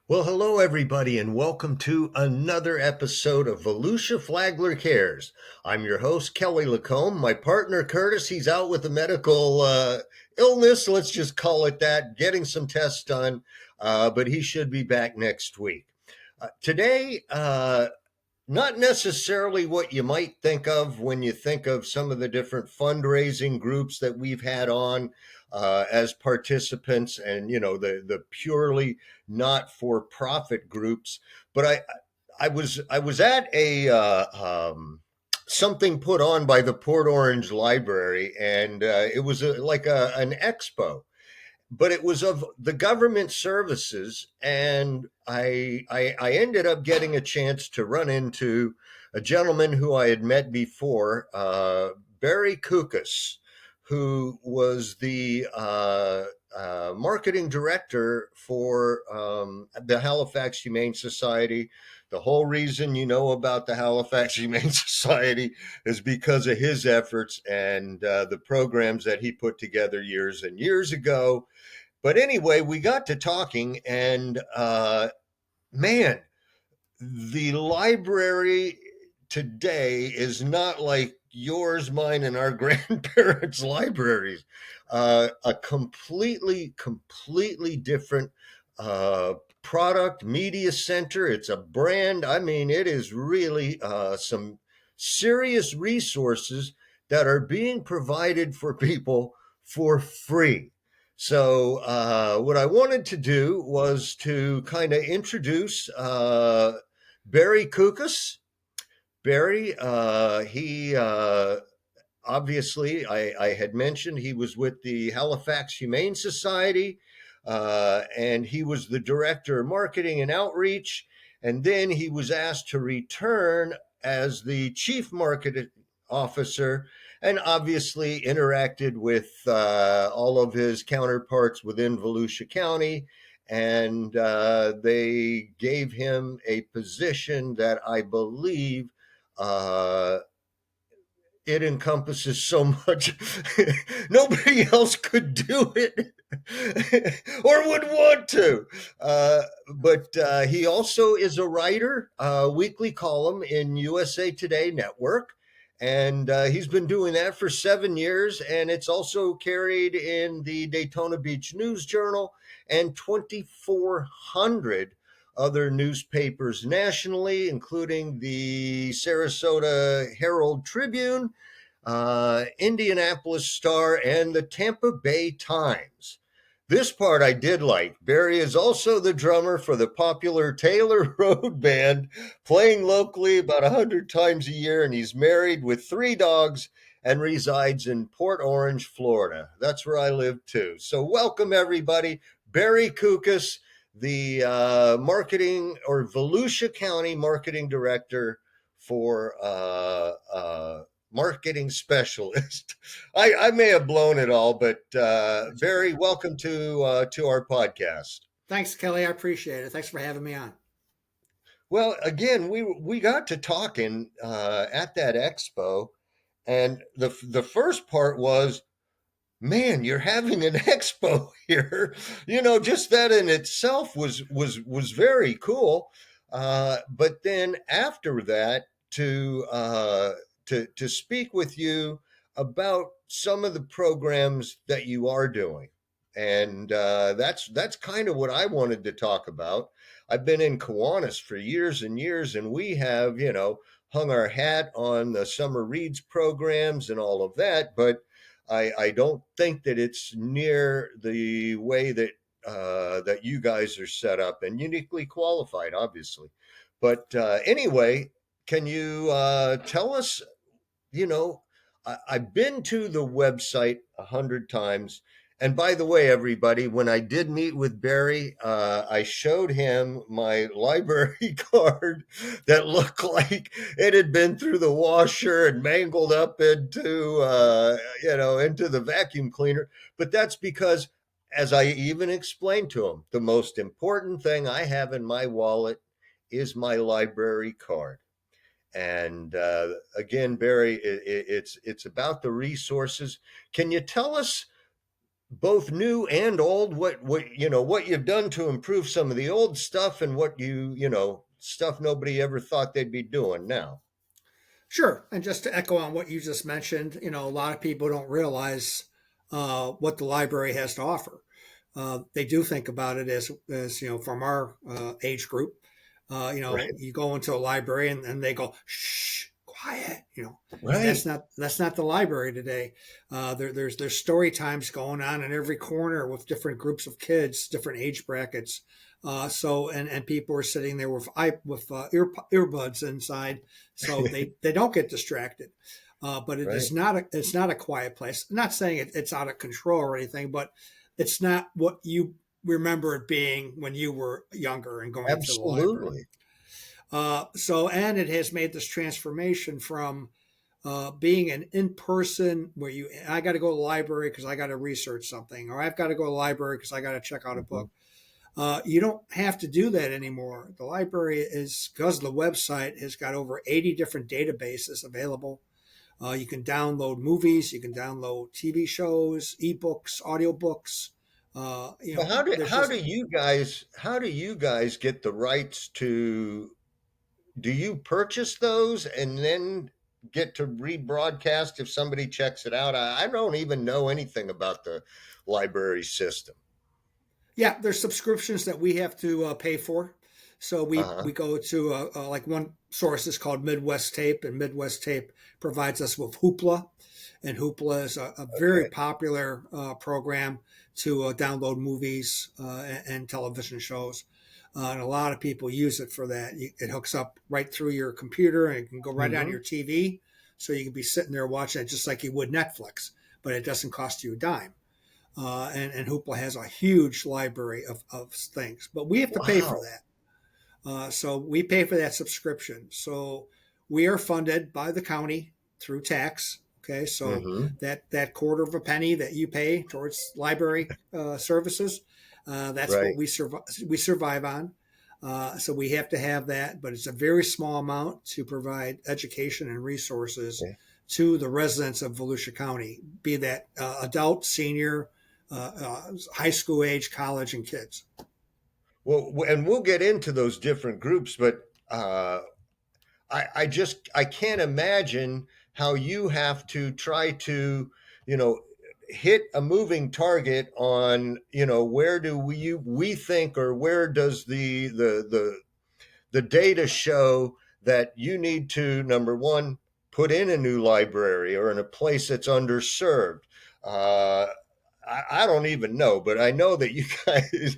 Well, hello, everybody, and welcome to another episode of Volusia Flagler Cares. I'm your host, Kelly Lacombe. My partner, Curtis, he's out with a medical illness, let's just call it that, getting some tests done, but he should be back next week. Today, not necessarily what you might think of when you think of some of the different fundraising groups that we've had on as participants, and the purely not for profit groups. But I was at a something put on by the Port Orange Library, and it was an expo, but it was of the government services, and I ended up getting a chance to run into a gentleman who I had met before, Barry Kukes, who was the marketing director for the Halifax Humane Society. The whole reason you know about the Halifax Humane Society is because of his efforts and the programs that he put together years and years ago. But anyway, we got to talking, and man, the library today is not like yours, mine, and our grandparents' libraries. A completely different uh, product media center. It's a brand. I mean, it is really some serious resources that are being provided for people for free. So, what I wanted to do was to kind of introduce Barry Kukes. Barry, he obviously, I had mentioned he was with the Halifax Humane Society, and he was the director of marketing and outreach. And then he was asked to return as the chief marketing officer, and obviously interacted with all of his counterparts within Volusia County. And they gave him a position that I believe uh, it encompasses so much. Nobody else could do it or would want to. But he also is a writer, weekly column in USA Today Network. And he's been doing that for 7 years. And it's also carried in the Daytona Beach News Journal and 2,400 other newspapers nationally, including the Sarasota Herald Tribune, Indianapolis Star, and the Tampa Bay Times. This part I did like. Barry is also the drummer for the popular Taylor Road Band, playing locally about 100 times a year, and he's married with 3 dogs and resides in Port Orange, Florida. That's where I live too. So welcome everybody. Barry Kukes, the marketing or Volusia County Marketing Director for marketing specialist. I may have blown it all, but Barry, welcome to our podcast. Thanks, Kelly. I appreciate it. Thanks for having me on. Well, again, we got to talking at that expo, and the first part was, man, you're having an expo here. Just that in itself was very cool. But then after that, to speak with you about some of the programs that you are doing, and that's kind of what I wanted to talk about. I've been in Kiwanis for years and years, and we have hung our hat on the summer reads programs and all of that, but I don't think that it's near the way that you guys are set up and uniquely qualified, obviously. But anyway, can you tell us? You know, I've been to the website 100 times. And by the way, everybody, when I did meet with Barry, I showed him my library card that looked like it had been through the washer and mangled up into the vacuum cleaner. But that's because, as I even explained to him, the most important thing I have in my wallet is my library card. And again, Barry, it's about the resources. Can you tell us both new and old, what you've done to improve some of the old stuff, and what stuff nobody ever thought they'd be doing now. Sure. And just to echo on what you just mentioned, a lot of people don't realize what the library has to offer. They do think about it as from our age group. Right. You go into a library and they go, shh, quiet, and Right. that's not the library today. There's story times going on in every corner with different groups of kids, different age brackets. And people are sitting there with earbuds inside, so they don't get distracted. But Right. it's not a quiet place. I'm not saying it's out of control or anything, but it's not what you remember it being when you were younger and going to the library. Absolutely. And it has made this transformation from being an in-person where I got to go to the library because I got to research something, or I've got to go to the library because I got to check out a Mhm. book. You don't have to do that anymore. The library is, because the website has got over 80 different databases available. You can download movies, you can download TV shows, ebooks, audiobooks. Well, There's just how do you guys get the rights to? Do you purchase those and then get to rebroadcast if somebody checks it out? I don't even know anything about the library system. Yeah, there's subscriptions that we have to pay for. So Uh-huh. we go to like one source is called Midwest Tape, and Midwest Tape provides us with Hoopla, and Hoopla is a very Okay. popular program to download movies and television shows. And a lot of people use it for that. It hooks up right through your computer and it can go right on Hmm. your TV. So you can be sitting there watching it just like you would Netflix, but it doesn't cost you a dime. And Hoopla has a huge library of things, but we have to pay for Wow. that. So we pay for that subscription. So we are funded by the county through tax. Okay, so Hmm. that quarter of a penny that you pay towards library services, that's what Right. we survive on. So we have to have that, but it's a very small amount to provide education and resources Okay. to the residents of Volusia County, be that adult, senior, high school age, college, and kids. Well, and we'll get into those different groups, but I can't imagine how you have to try to, you know, hit a moving target on, where do we think, or where does the data show that you need to, number one, put in a new library or in a place that's underserved. Uh, I don't even know, but I know that you guys,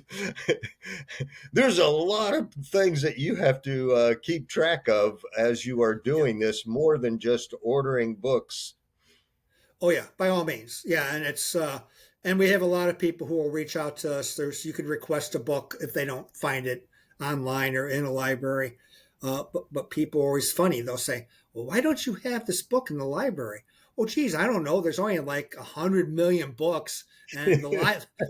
there's a lot of things that you have to keep track of as you are Yeah. doing this, more than just ordering books. Oh yeah, by all means. Yeah, and we have a lot of people who will reach out to us. You could request a book if they don't find it online or in a library. But people are always funny. They'll say, "Well, why don't you have this book in the library?" Well, geez, I don't know. There's only like 100 million books, and the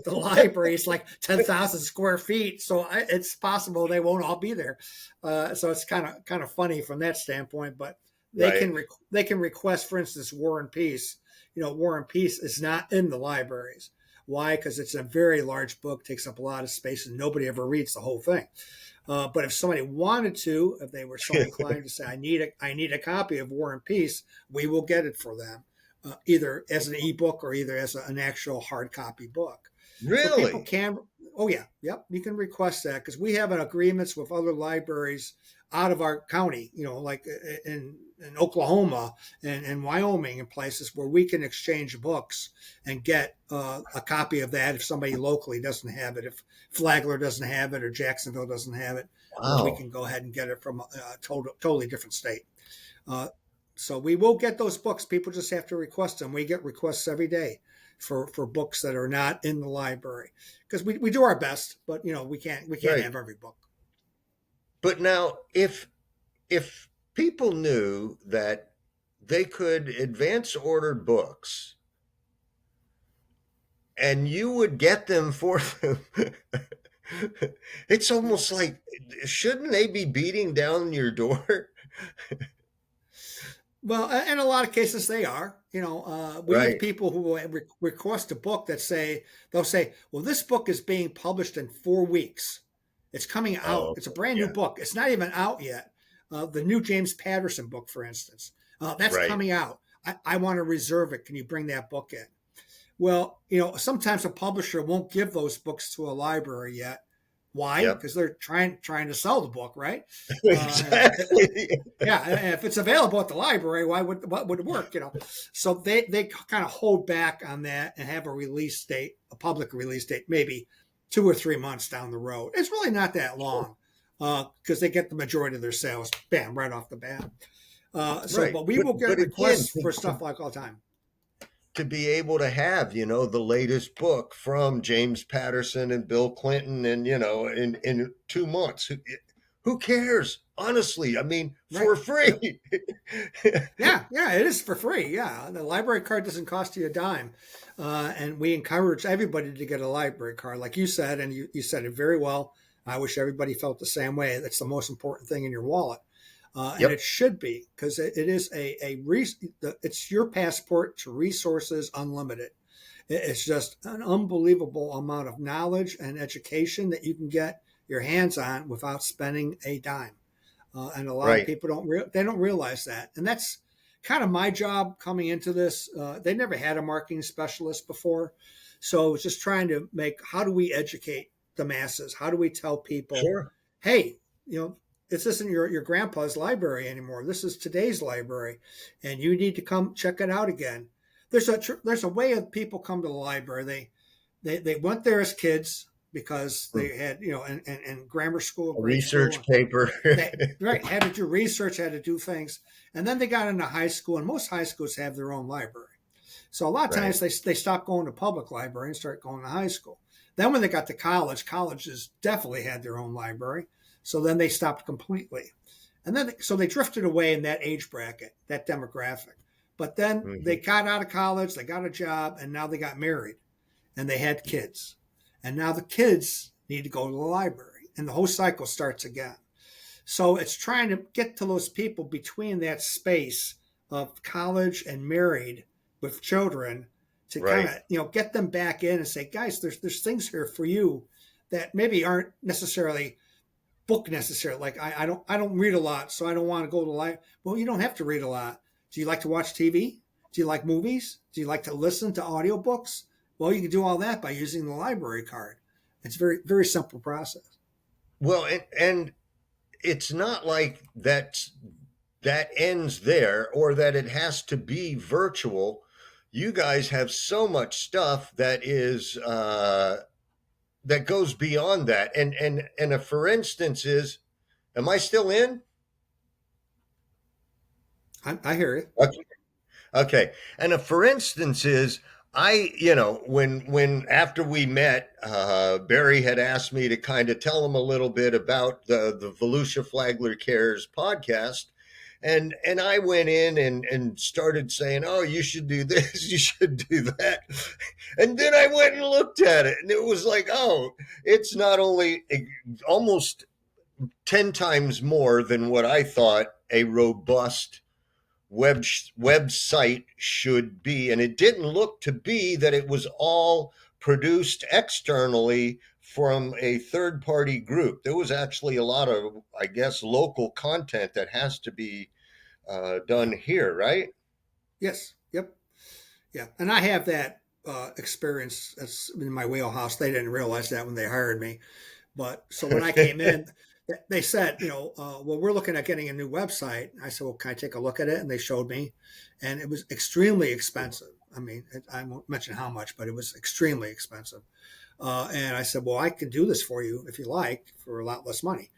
library is like 10,000 square feet, so it's possible they won't all be there. So it's kind of funny from that standpoint. But Right. they can request, for instance, War and Peace. War and Peace is not in the libraries. Why? Because it's a very large book, takes up a lot of space, and nobody ever reads the whole thing. But if somebody wanted to, if they were so inclined to say, I need a copy of War and Peace," we will get it for them, either as an ebook or either as an actual hard copy book. So people Really? can, oh yeah, yep, you can request that because we have agreements with other libraries out of our county, like in Oklahoma and Wyoming and places where we can exchange books and get a copy of that if somebody locally doesn't have it. If Flagler doesn't have it or Jacksonville doesn't have it, we Wow. can go ahead and get it from a totally different state. Uh, so we will get those books. People just have to request them. We get requests every day for books that are not in the library because we do our best, but we can't Right. have every book. But now, if people knew that they could advance order books and you would get them for them, it's almost like, shouldn't they be beating down your door? Well, in a lot of cases they are. We have Right. people who will request a book that they'll say, "Well, this book is being published in 4 weeks. It's coming out. Oh, It's a brand new yeah. book. It's not even out yet. The new James Patterson book, for instance, that's Right. coming out. I want to reserve it. Can you bring that book in?" Well, sometimes a publisher won't give those books to a library yet. Why? Yep. Because they're trying to sell the book, right? Exactly. Yeah, and if it's available at the library, what would work? So they kind of hold back on that and have a public release date, maybe 2 or 3 months down the road. It's really not that long because they get the majority of their sales, bam, right off the bat. Right. But we will get But again, requests for stuff like all the time. to be able to have, the latest book from James Patterson and Bill Clinton and, in 2 months, who cares? Honestly, I mean, Right. for free. Yeah, it is for free. Yeah, the library card doesn't cost you a dime, and we encourage everybody to get a library card, like you said, and you said it very well. I wish everybody felt the same way. That's the most important thing in your wallet, and Yep. it should be because it is it's your passport to resources unlimited. It's just an unbelievable amount of knowledge and education that you can get your hands on without spending a dime. And a lot of Right. people they don't realize that, and that's kind of my job coming into this. They never had a marketing specialist before, so it's just trying to how do we educate the masses? How do we tell people, Sure. hey, this isn't your grandpa's library anymore. This is today's library, and you need to come check it out again. There's a way of people come to the library. They went there as kids because they had, in grammar school, A grade school, research paper. right, had to do research, had to do things. And then they got into high school, and most high schools have their own library. So a lot of times Right. they stop going to public library and start going to high school. Then when they got to college, colleges definitely had their own library. So then they stopped completely. And then so they drifted away in that age bracket, that demographic. But then they Mhm. got out of college, they got a job, and now they got married and they had kids. And now the kids need to go to the library, and the whole cycle starts again. So it's trying to get to those people between that space of college and married with children to kind Right. of get them back in and say, guys, there's things here for you that maybe aren't necessarily book necessarily. Like I don't read a lot, so I don't want to go to the library. Well, you don't have to read a lot. Do you like to watch TV? Do you like movies? Do you like to listen to audiobooks? Well, you can do all that by using the library card. It's very, very simple process. Well, and it's not like that ends there or that it has to be virtual. You guys have so much stuff that is that goes beyond that. And a for instance is, am I still in? I hear you. Okay. Okay. And a for instance is, when after we met, Barry had asked me to kind of tell him a little bit about the Volusia Flagler Cares podcast. And I went in and started saying, oh, you should do this, you should do that. And then I went and looked at it, and it was like, oh, it's not only almost 10 times more than what I thought a robust website should be. And it didn't look to be that it was all produced externally from a third party group. There was actually a lot of, I guess, local content that has to be done here, right? Yes. Yep. Yeah. And I have that experience. That's in my wheelhouse. They didn't realize that when they hired me. But so when I came in, they said, well, we're looking at getting a new website. I said, well, can I take a look at it? And they showed me, and it was extremely expensive. I mean, I won't mention how much, but it was extremely expensive. And I said, well, I can do this for you if you like for a lot less money,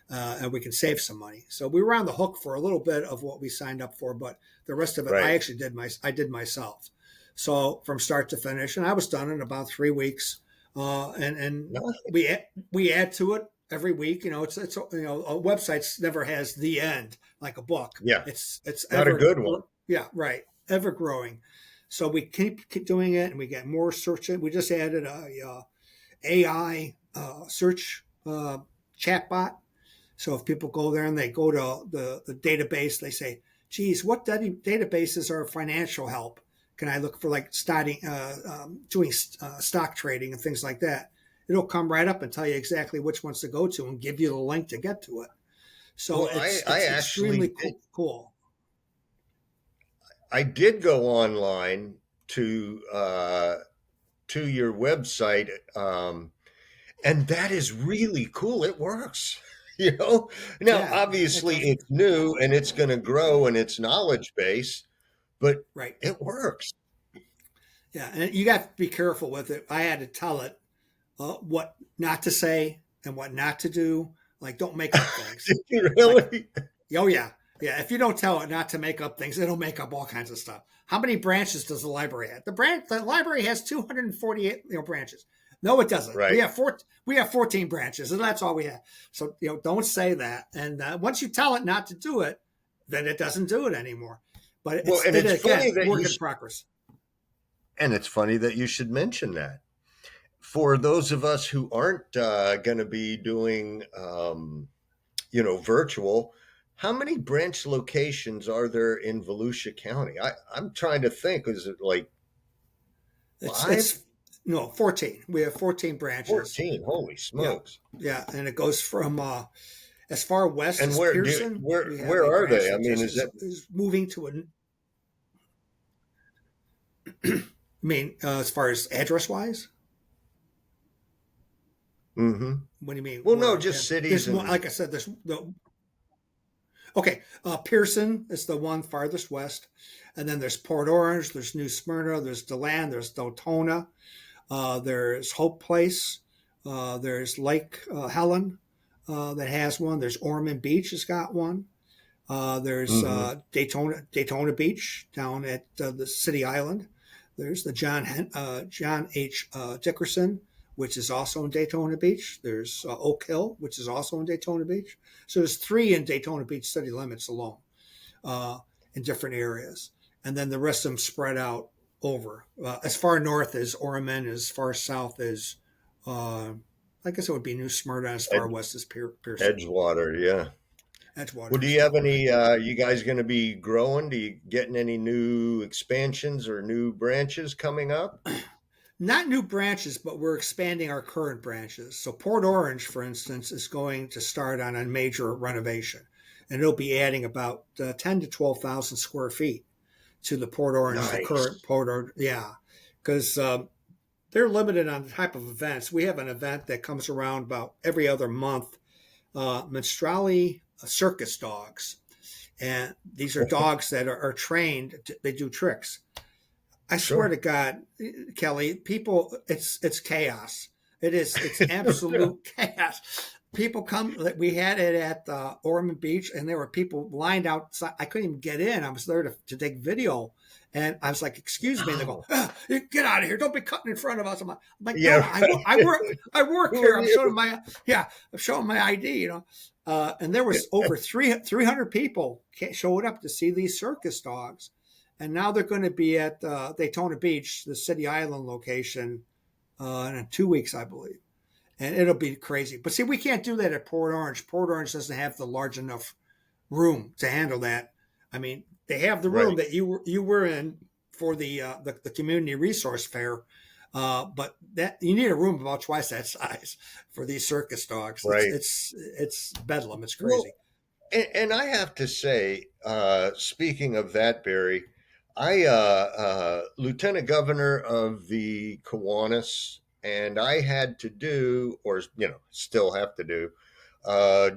and we can save some money. So we were on the hook for a little bit of what we signed up for, but the rest of it, Right. I actually did myself. So from start to finish, and I was done in about 3 weeks. And No. we add to it every week. It's a website never has the end like a book. Yeah. It's Not a good one. Yeah, right, ever growing. So we keep doing it, and we get more searching. We just added a AI search chatbot. So if people go there and they go to the database, they say, geez, what databases are financial help? Can I look for like starting, doing stock trading and things like that? It'll come right up and tell you exactly which ones to go to and give you the link to get to it. So Well, I it's actually extremely did, cool. I did go online to your website, and that is really cool. It works. You know, now Yeah, it obviously does. it's new and it's going to grow in its knowledge base, but Right. it works. Yeah, and you got to be careful with it. I had to tell it what not to say and what not to do. Like, don't make up things. Did you Like, really? oh yeah, yeah. If you don't tell it not to make up things, it'll make up all kinds of stuff. How many branches does the library have? The library has 248 branches. No, it doesn't. Right. We have 14 branches, and that's all we have. So don't say that. And once you tell it not to do it, then it doesn't do it anymore. But Well, and it's funny again, that work in progress. you should mention that. For those of us who aren't going to be doing, virtual, how many branch locations are there in Volusia County? I'm trying to think. Is it like five? It's no 14. We have 14 branches. 14? Holy Yeah, smokes. yeah, and it goes from as far west And as Pearson. We have where a are branch they? I that mean, just is that is moving to a. I mean, as far as address wise, mm-hmm. what do you mean? Well, no, Where just cities there's more, and like I said, there's the okay. Pearson is the one farthest west, and then there's Port Orange, there's New Smyrna, there's DeLand, there's Daytona, there's Hope Place, there's Lake Helen that has one. There's Ormond Beach has got one. There's mm-hmm. Daytona Beach down at the City Island. There's the John H. Dickerson, which is also in Daytona Beach. There's Oak Hill, which is also in Daytona Beach. So there's 3 in Daytona Beach city limits alone, in different areas, and then the rest of them spread out over as far north as Ormond, as far south as I guess it would be New Smyrna, as far west as Pearson. Edgewater. Yeah. Well, Edgewater do as you have well, right? any? You guys going to be growing? Do you getting any new expansions or new branches coming up? Not new branches, but we're expanding our current branches. So Port Orange, for instance, is going to start on a major renovation, and it'll be adding about 10 to 12,000 square feet to the Port Orange, the current Nice. Port Orange. Yeah, because they're limited on the type of events. We have an event that comes around about every other month, Minstrel circus dogs. And these are dogs that are trained, they do tricks. I swear Sure. to God, Kelly, people, it's chaos. It's absolute chaos. People come. We had it at Ormond Beach, and there were people lined outside. I couldn't even get in. I was there to take video, and I was like, "Excuse me." And they go, Oh, "Get out of here! Don't be cutting in front of us." I'm like, "No, yeah. Right. I work Who here. are I'm you? showing my ID. And there was over 300 people showed up to see these circus dogs, and now they're going to be at Daytona Beach, the City Island location, in 2 weeks, I believe. And it'll be crazy. But see, we can't do that at Port Orange. Port Orange doesn't have the large enough room to handle that. I mean, they have the room Right. that you were in for the community resource fair, but that you need a room about twice that size for these circus dogs. Right. It's bedlam. It's Well, crazy. and I have to say, speaking of that, Barry, Lieutenant Governor of the Kiwanis, and I had to do, or still have to do,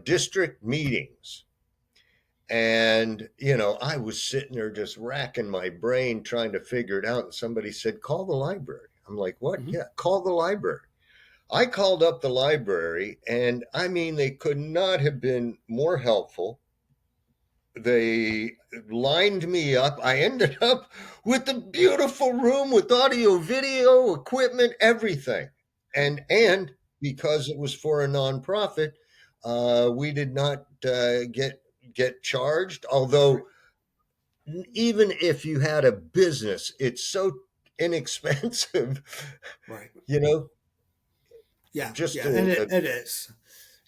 district meetings. And I was sitting there just racking my brain trying to figure it out. And somebody said, "Call the library." I'm like, "What?" Mm-hmm. Yeah, call the library. I called up the library, and I mean, they could not have been more helpful. They lined me up. I ended up with a beautiful room with audio, video, equipment, everything. And because it was for a nonprofit, we did not get charged. Right. Although, even if you had a business, it's so inexpensive, Right. you know, Yeah. just Yeah. And to it is.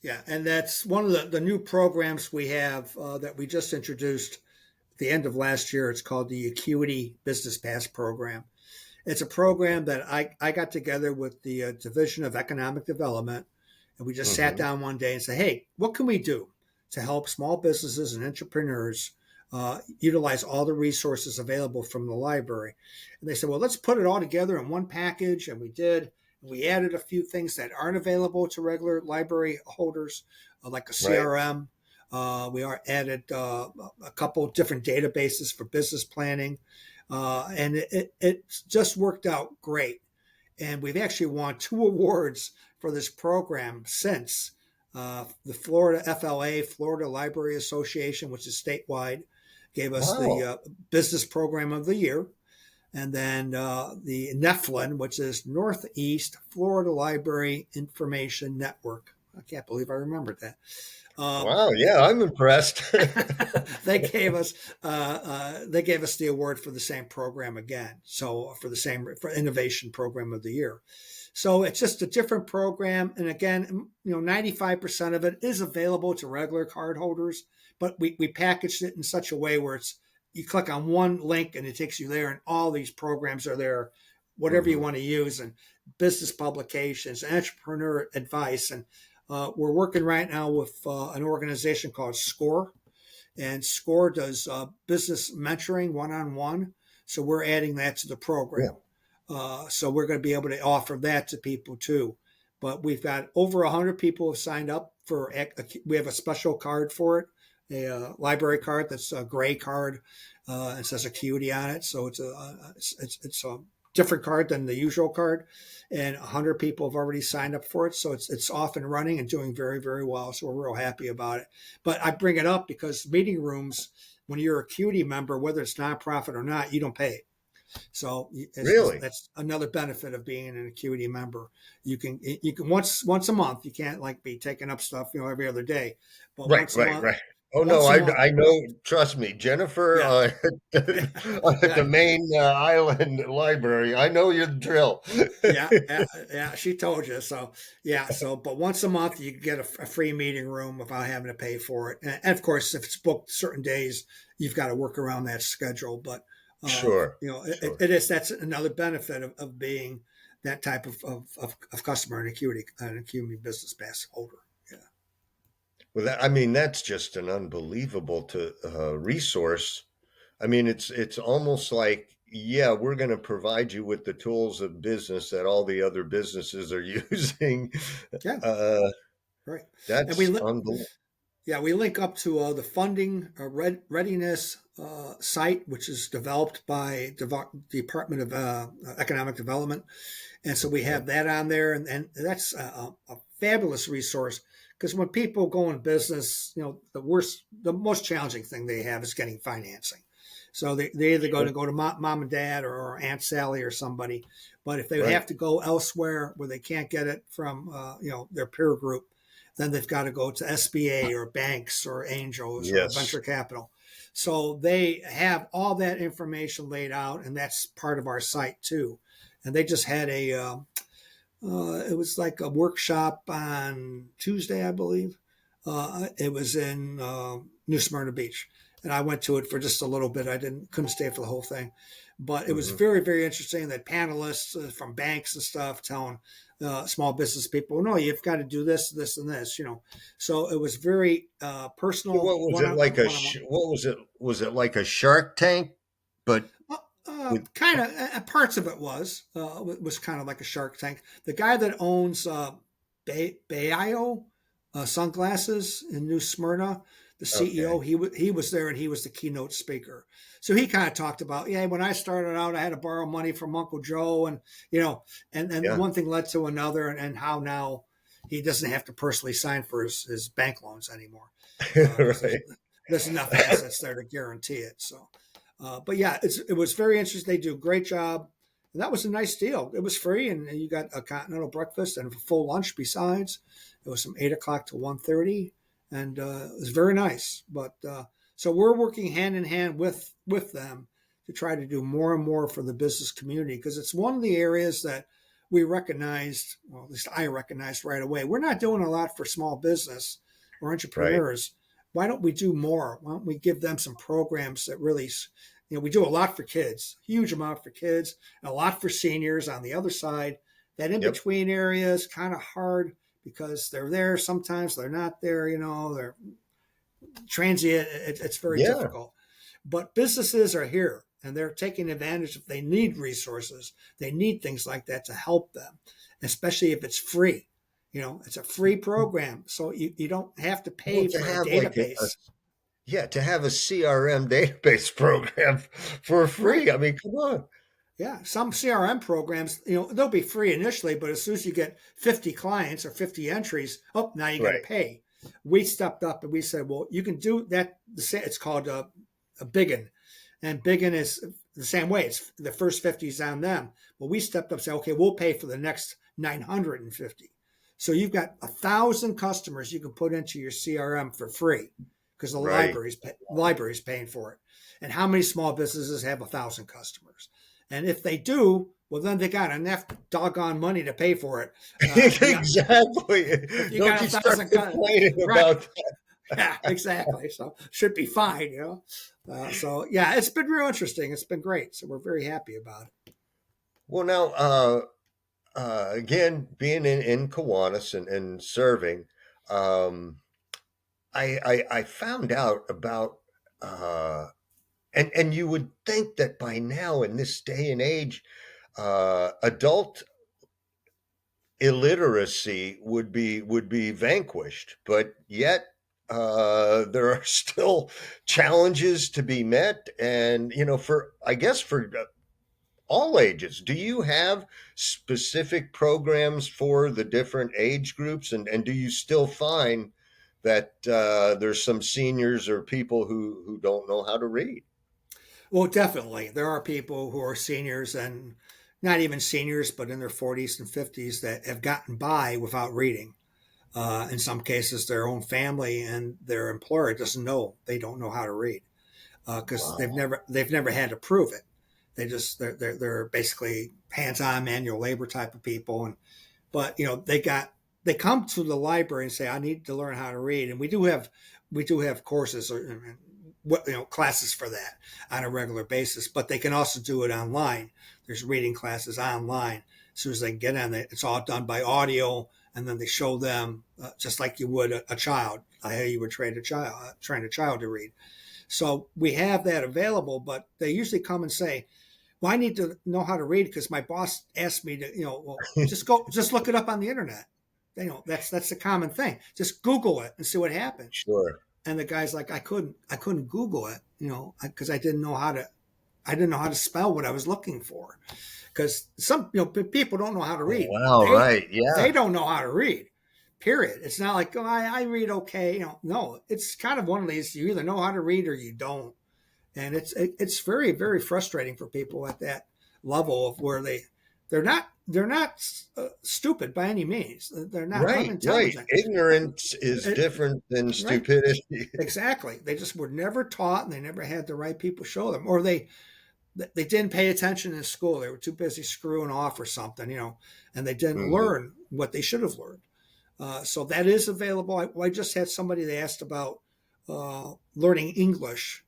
Yeah. And that's one of the new programs we have that we just introduced the end of last year. It's called the Acuity Business Pass Program. It's a program that I got together with the Division of Economic Development, and we just sat Mm-hmm. down one day and said, hey, what can we do to help small businesses and entrepreneurs utilize all the resources available from the library? And they said, well, let's put it all together in one package. And we did. We added a few things that aren't available to regular library holders, like a Right. CRM. We added a couple of different databases for business planning. And it just worked out great. And we've actually won 2 awards for this program since. The Florida FLA, Florida Library Association, which is statewide, gave us Wow. the Business Program of the Year. And then the NEFLN, which is Northeast Florida Library Information Network. I can't believe I remembered that. Wow. Yeah, I'm impressed. they gave us the award for the same program again. So for Innovation Program of the Year. So it's just a different program, and again, 95% of it is available to regular card holders, but we packaged it in such a way where you click on one link and it takes you there, and all these programs are there, whatever you Mm-hmm. want to use, and business publications, entrepreneur advice, and we're working right now with an organization called SCORE, and SCORE does business mentoring one-on-one. So we're adding that to the program. So we're going to be able to offer that to people too. But we've got over 100 people have signed up for. We have a special card for it, a library card that's a gray card. It says Acuity on it, so it's a different card than the usual card. And 100 people have already signed up for it, so it's off and running and doing very, very well. So we're real happy about it. But I bring it up because meeting rooms, when you're a Acuity member, whether it's nonprofit or not, you don't pay. So Really? that's another benefit of being an Acuity member. You can once a month. You can't like be taking up stuff every other day, but Right, once a right, month. right. Oh no, Once a month, I know. Trust me, Jennifer, yeah, at yeah, the main island library. I know your drill. yeah, yeah, yeah. She told you so. Yeah, so but once a month you get a free meeting room without having to pay for it. And of course, if it's booked certain days, you've got to work around that schedule. But Sure, sure. it is that's another benefit of being that type of customer and Acuity Business Pass holder. Yeah. Well, I mean, that's just an unbelievable resource. I mean, it's almost like, yeah, we're going to provide you with the tools of business that all the other businesses are using. Yeah. Uh, Right. And that's unbelievable. we link up to the funding readiness site, which is developed by Department of Economic Development, and so we have that on there, and that's a fabulous resource because when people go in business, the most challenging thing they have is getting financing. So they either going to go to mom and dad or Aunt Sally or somebody, but if they Right. have to go elsewhere where they can't get it from their peer group, then they've got to go to SBA or banks or angels or Yes. venture capital. So they have all that information laid out, and that's part of our site too. And they just had it was like a workshop on Tuesday, I believe. It was in New Smyrna Beach, and I went to it for just a little bit. Couldn't stay for the whole thing, but it was Hmm. very, very interesting. That panelists from banks and stuff telling small business people, no, you've got to do this, this, and this. So it was very So personal, what was one it on like one on one. what was it? Was it like a Shark Tank, but with Kind of parts of it was kind of like a Shark Tank. The guy that owns Bayo sunglasses in New Smyrna, the CEO, okay. he was there and he was the keynote speaker. So he kind of talked about, yeah, when I started out, I had to borrow money from Uncle Joe, and and Yeah. one thing led to another, and how now he doesn't have to personally sign for his bank loans anymore because Right. there's enough assets there to guarantee it. So. But yeah, it was very interesting. They do a great job. And that was a nice deal. It was free, and you got a continental breakfast and a full lunch besides. It was from 8 o'clock to 1:30, and it was very nice. But so we're working hand in hand with them to try to do more and more for the business community because it's one of the areas that we recognized, well, at least I recognized right away. We're not doing a lot for small business or Right. entrepreneurs. why don't we do more? Why don't we give them some programs that really, we do a lot for kids, huge amount for kids, and a lot for seniors on the other side. That in Yep. between area is kind of hard because they're there sometimes, they're not there, they're transient. It's very Yeah. difficult. But businesses are here and they're taking advantage if they need resources. They need things like that to help them, especially if it's free. It's a free program. So you don't have to Well, pay to for a have like database. yeah, to have a CRM database program for free. Right. I mean, come on. Yeah. Some CRM programs, they'll be free initially, but as soon as you get 50 clients or 50 entries, oh, now you got to Right. pay. We stepped up and we said, well, you can do that. It's called a Biggin. And Biggin is the same way. It's the first 50 is on them. Well, we stepped up and said, okay, we'll pay for the next 950. So you've got 1,000 customers you can put into your CRM for free because the Right. library's paying for it. And how many small businesses have 1,000 customers? And if they do, well, then they got enough doggone money to pay for it. Exactly. If you Don't got you start 1,000, complaining right? about that. Yeah, exactly. So should be fine, So yeah, it's been real interesting. It's been great. So we're very happy about it. Well, now, again, being in Kiwanis and serving, um, I found out about, and you would think that by now in this day and age, adult illiteracy would be vanquished, but yet there are still challenges to be met, and for I guess for all ages. Do you have specific programs for the different age groups, and do you still find that there's some seniors or people who don't know how to read? Well, definitely. There are people who are seniors and not even seniors, but in their 40s and 50s that have gotten by without reading. In some cases, their own family and their employer doesn't know. They don't know how to read because Wow. they've never had to prove it. They're basically hands-on manual labor type of people, but they come to the library and say, I need to learn how to read, and we do have courses or classes for that on a regular basis, but they can also do it online. There's reading classes online. As soon as they can get on it, it's all done by audio, and then they show them just like you would a child, how you would train a child to read. So we have that available, but they usually come and say, well, I need to know how to read because my boss asked me to, well, just look it up on the internet. That's a common thing. Just Google it and see what happens. Sure. And the guy's like, I couldn't Google it, because I didn't know how to spell what I was looking for. Because some, people don't know how to read. Wow. They Right. they Yeah. don't know how to read. Period. It's not like, oh, I read okay. No, it's kind of one of these. You either know how to read or you don't, and it's very, very frustrating for people at that level of where they're not stupid by any means. They're not Right. Right. unintelligent. Ignorance is It, different than right. stupidity. Exactly. They just were never taught, and they never had the right people show them, or they didn't pay attention in school. They were too busy screwing off or something, and they didn't Hmm. learn what they should have learned. So that is available. I just had somebody that asked about learning English.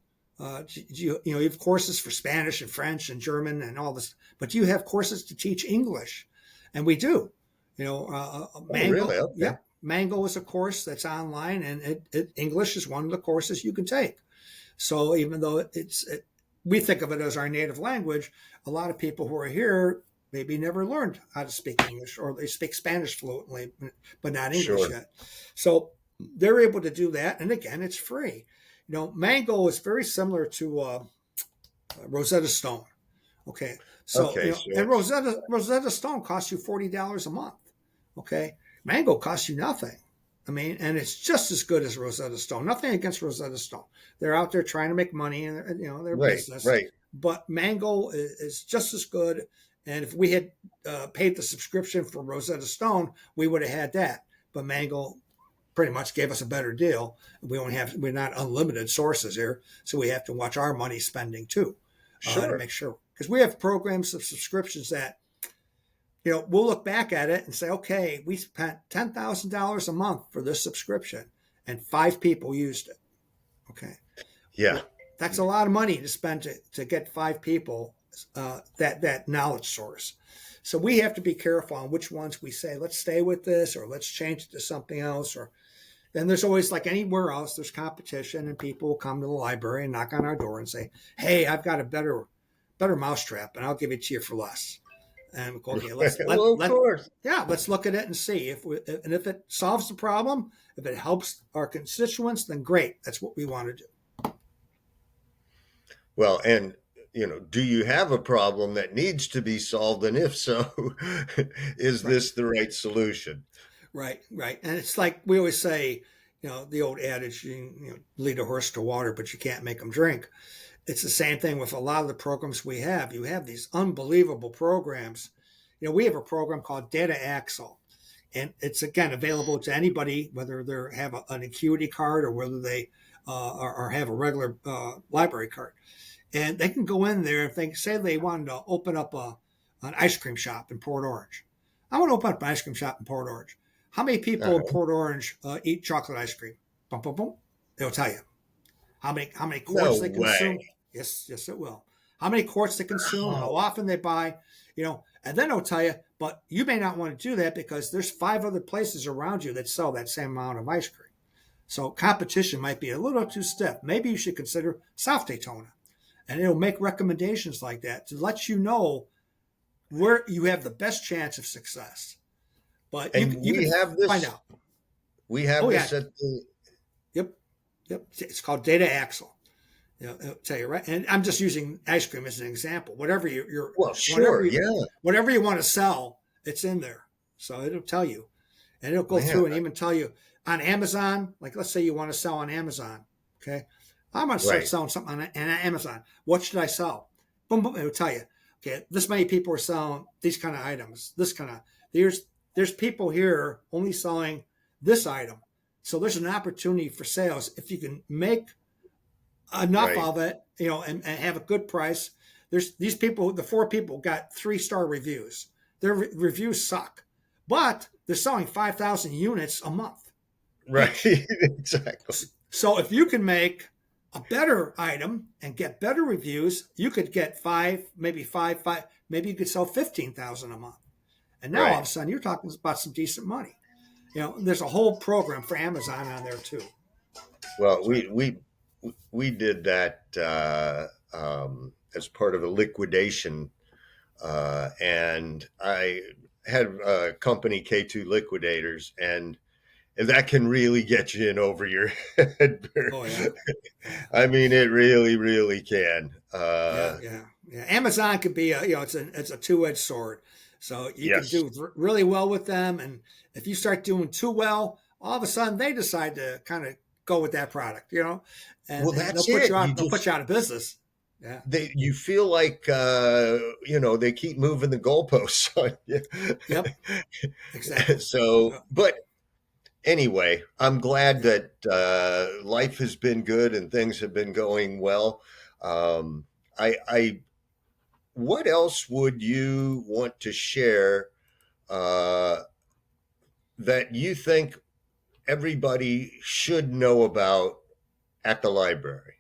You have courses for Spanish and French and German and all this, but do you have courses to teach English? And we do. Oh, really? Mango, Okay. yeah, Mango is a course that's online, and English is one of the courses you can take. So even though we think of it as our native language, a lot of people who are here maybe never learned how to speak English, or they speak Spanish fluently, but not English Sure. yet. So they're able to do that. And again, it's free. Mango is very similar to Rosetta Stone. Okay. So, Okay. and Sure. Rosetta Stone costs you $40 a month. Okay. Mango costs you nothing. I mean, and it's just as good as Rosetta Stone. Nothing against Rosetta Stone. They're out there trying to make money in their Right. business. Right. But Mango is just as good. And if we had paid the subscription for Rosetta Stone, we would have had that. But Mango pretty much gave us a better deal. We're not unlimited sources here, so we have to watch our money spending too, to Sure. make sure, because we have programs of subscriptions that we'll look back at it and say, okay, we spent $10,000 a month for this subscription, and 5 people used it. Okay. Yeah. Well, that's a lot of money to spend to get 5 people that knowledge source. So we have to be careful on which ones we say, let's stay with this or let's change it to something else. Or then there's always, like anywhere else, there's competition, and people will come to the library and knock on our door and say, hey, I've got a better mousetrap and I'll give it to you for less. And we go, okay, Well, of course. let's look at it and see if if it solves the problem, if it helps our constituents, then great. That's what we want to do. Well, and do you have a problem that needs to be solved? And if so, is Right. this the right solution? Right, right. And it's like we always say, the old adage, lead a horse to water, but you can't make them drink. It's the same thing with a lot of the programs we have. You have these unbelievable programs. We have a program called Data Axle, and it's, again, available to anybody, whether they have an acuity card or whether they or have a regular library card. And they can go in there if they say they wanted to open up an ice cream shop in Port Orange. I want to open up an ice cream shop in Port Orange. How many people in Uh, Port Orange eat chocolate ice cream? Boom, boom, boom. They'll tell you. How many no quarts they consume? way. Yes, yes, it will. How many quarts they consume? How Oh, often they buy? And then they'll tell you. But you may not want to do that because there's 5 other places around you that sell that same amount of ice cream. So competition might be a little too stiff. Maybe you should consider South Daytona, and it'll make recommendations like that to let you know where you have the best chance of success. But you and can, you can find out. we Oh have yeah, this at the yep, yep. It's called Data Axle. It'll tell you, right. And I'm just using ice cream as an example. Whatever well, sure, yeah, whatever you want to sell, it's in there. So it'll tell you, and it'll go man, through and even tell you on Amazon. Like, let's say you want to sell on Amazon. Okay, I'm going to start right, selling something on Amazon. What should I sell? Boom, boom. It'll tell you. Okay, this many people are selling these kind of items. This kind of there's people here only selling this item. So there's an opportunity for sales if you can make enough right, of it, and have a good price. There's these people, the 4 people got 3-star reviews. Their reviews suck, but they're selling 5,000 units a month right, each. exactly, So if you can make a better item and get better reviews, you could get maybe five, maybe you could sell 15,000 a month. And now all of right. a sudden you're talking about some decent money. There's a whole program for Amazon on there too. Well, So we did that as part of a liquidation, and I had a company, K2 Liquidators, and that can really get you in over your head. oh yeah, yeah. I mean, it really, really can. Yeah, yeah, yeah. Amazon could be it's a two-edged sword. So you can Yes. do really well with them, and if you start doing too well, all of a sudden they decide to kind of go with that product, Well, and they'll that's put it. you You out. They'll put just you out of business. Yeah, you feel like they keep moving the goalposts on yep, you. exactly. So, but anyway, I'm glad Yeah. that life has been good and things have been going well. I what else would you want to share uh, that you think everybody should know about at the library?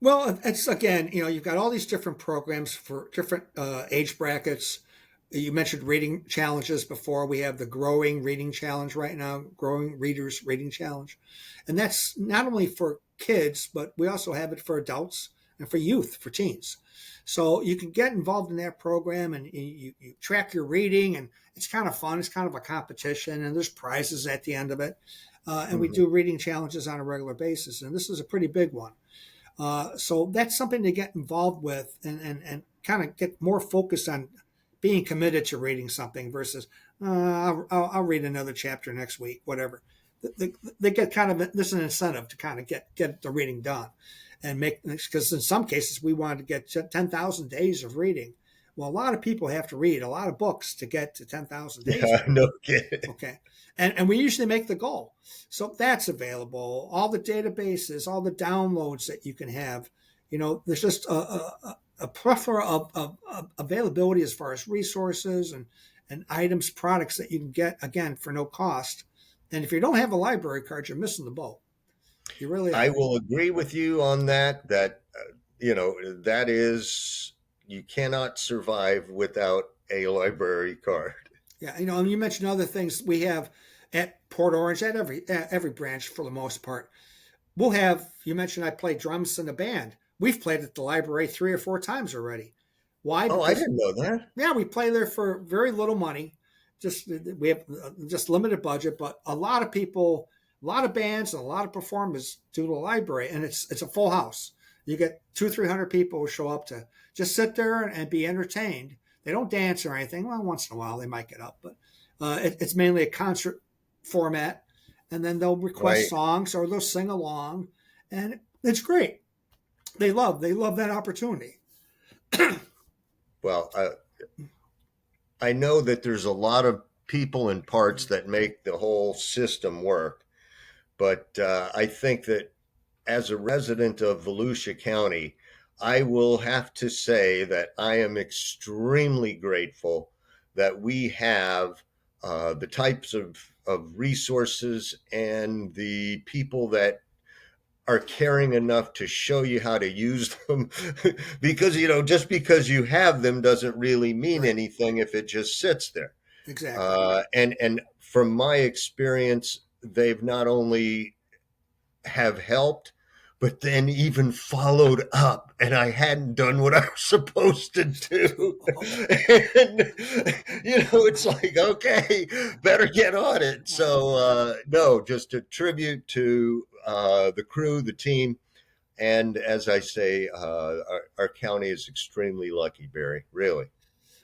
Well, it's, again, you've got all these different programs for different age brackets. You mentioned reading challenges before. We have the Growing Reading Challenge right now, Growing Readers Reading Challenge. And that's not only for kids, but we also have it for adults and for youth, for teens. So you can get involved in that program, and you track your reading, and it's kind of fun. It's kind of a competition, and there's prizes at the end of it. And we Mhm. do reading challenges on a regular basis, and this is a pretty big one. So that's something to get involved with, and kind of get more focused on being committed to reading something versus I'll read another chapter next week, whatever. They get kind of this is an incentive to kind of get the reading done, and make, because in some cases we wanted to get 10,000 days of reading. Well, a lot of people have to read a lot of books to get to 10,000 days Yeah, of reading. no kidding. Okay. And we usually make the goal. So that's available. All the databases, all the downloads that you can have. There's just a plethora of availability as far as resources and items, products that you can get, again, for no cost. And if you don't have a library card, you're missing the boat. You really I are. will agree with you on that. That is, you cannot survive without a library card. Yeah, and you mentioned other things we have at Port Orange, at every branch for the most part. We'll have. You mentioned I play drums in a band. We've played at the library 3 or 4 times already. Why? Oh, I Because didn't know that. yeah, we play there for very little money. Just we have just limited budget, but a lot of people, a lot of bands, and a lot of performers do the library, and it's a full house. You get 200-300 people who show up to just sit there and be entertained. They don't dance or anything. Well, once in a while they might get up, but it's mainly a concert format, and then they'll request Right. songs or they'll sing along, and it's great. They love that opportunity. Well, I know that there's a lot of people and parts that make the whole system work, but I think that as a resident of Volusia County, I will have to say that I am extremely grateful that we have the types of resources and the people that are caring enough to show you how to use them. Because just because you have them doesn't really mean Right. anything if it just sits there. Exactly. And from my experience, they've not only have helped, but then even followed up, and I hadn't done what I was supposed to do. And it's like, okay, better get on it. So no, just a tribute to the crew, the team, and as I say, our county is extremely lucky, Barry, really.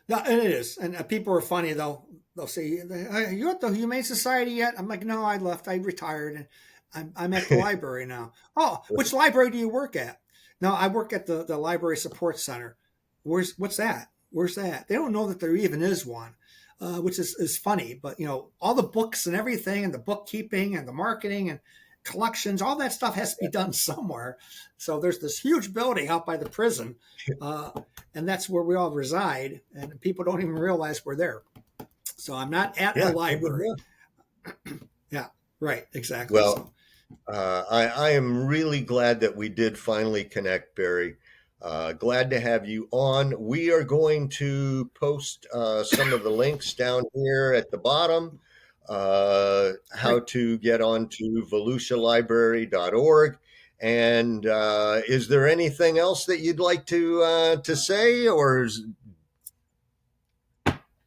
No, and it is. And people are funny though. They'll say, "Are you at the Humane Society yet?" I'm like, "No, I left. I retired, and I'm at the library now." Oh, which library do you work at? No, I work at the Library Support Center. What's that? Where's that? They don't know that there even is one, which is funny. But all the books and everything, and the bookkeeping and the marketing and collections, all that stuff has to be done somewhere. So there's this huge building out by the prison, and that's where we all reside. And people don't even realize we're there. So I'm not at a Yeah, library. Yeah, right, exactly. well, So I am really glad that we did finally connect, Barry. Glad to have you on. We are going to post some of the links down here at the bottom, how great. to get onto volusialibrary.org. And is there anything else that you'd like to say, or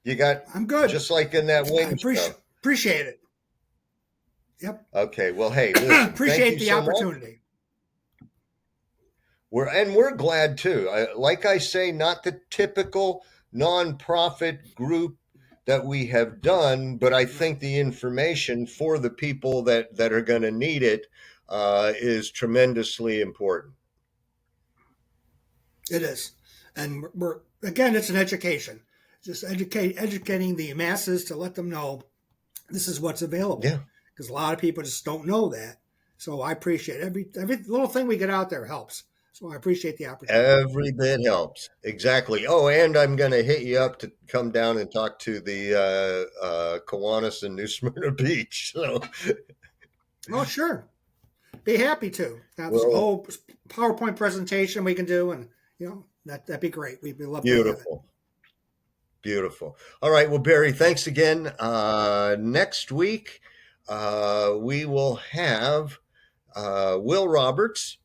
you got I'm good. just like in that I wing show? appreciate it. Yep. Okay, well, hey, listen, thank Appreciate you the so much. opportunity. We're glad too. Like I say, not the typical nonprofit group that we have done, but I Right. think the information for the people that are going to need it is tremendously important. It is. And we're again, it's an education. Just educating the masses to let them know this is what's available. Yeah, Because a lot of people just don't know that. So I appreciate every little thing we get out there helps. So I appreciate the opportunity. every bit helps. Exactly. Oh, and I'm going to hit you up to come down and talk to the Kiwanis and New Smyrna Beach. So Oh, sure. Be happy to. Now there's a well, whole PowerPoint presentation we can do, and that'd be great. We'd love to have it. beautiful. Beautiful. All right. Well, Barry, thanks again. Next week, we will have Will Roberts.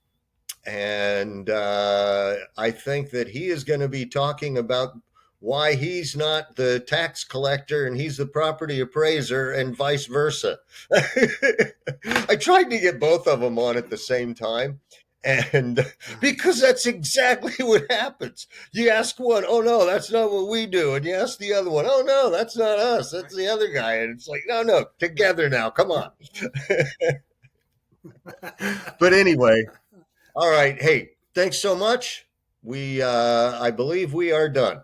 And I think that he is going to be talking about why he's not the tax collector and he's the property appraiser and vice versa. I tried to get both of them on at the same time. And because that's exactly what happens. You ask one, oh no, that's not what we do. And you ask the other one, oh no, that's not us. That's the other guy. And it's like, no, together now. Come on. But anyway, all right. Hey, thanks so much. I believe we are done.